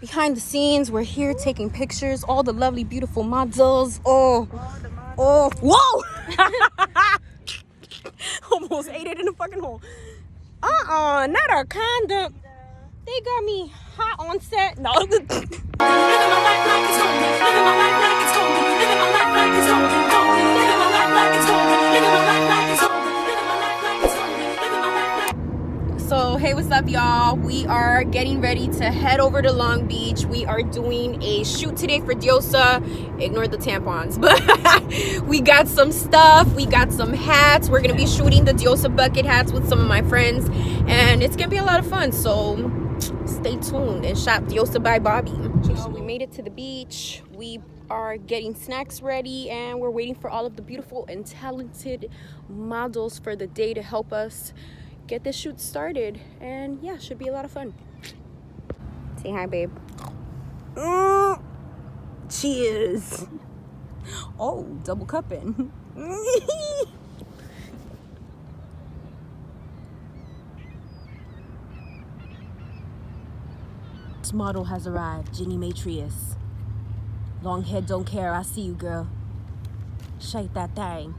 behind the scenes. We're here taking pictures. All the lovely, beautiful models. Oh, whoa! Almost ate it in the fucking hole. Not our conduct. They got me hot on set. No. Living my life like it's home. Living my life like it's home. Living my life like it's home. Living my life like it's home. Living my life like it's home. Living my life like it's home. Living my life like. So hey, what's up, y'all? We are getting ready to head over to Long Beach. We are doing a shoot today for Diosa. Ignore the tampons, but we got some stuff. We got some hats. We're gonna be shooting the Diosa bucket hats with some of my friends, and it's gonna be a lot of fun. So stay tuned and shop DiosabyBOBBi. We made it to the beach. We are getting snacks ready, and we're waiting for all of the beautiful and talented models for the day to help us get this shoot started. And yeah, should be a lot of fun. Say hi, babe. Cheers. Oh, double cupping. This model has arrived, Jenny Matrius. Long head don't care, I see you, girl. Shake that thing.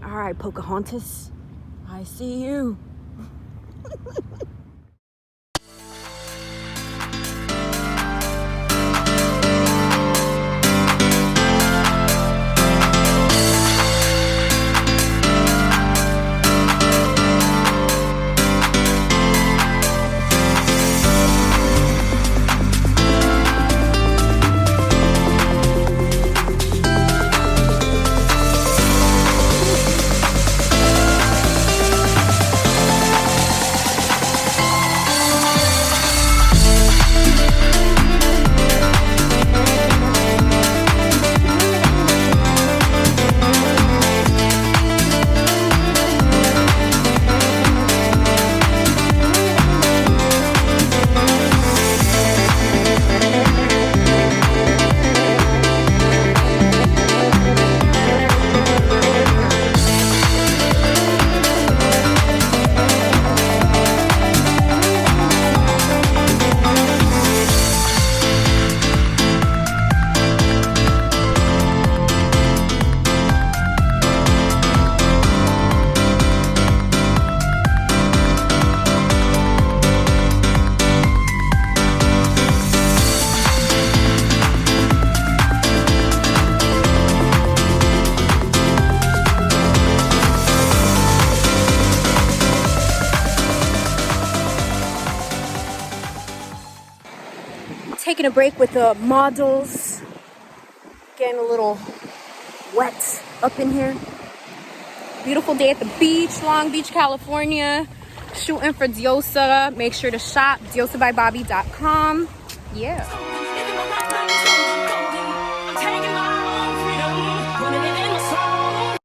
All right, Pocahontas, I see you. Taking a break with the models. Getting a little wet up in here. Beautiful day at the beach, Long Beach, California. Shooting for Diosa. Make sure to shop DiosabyBOBBi.com. Yeah.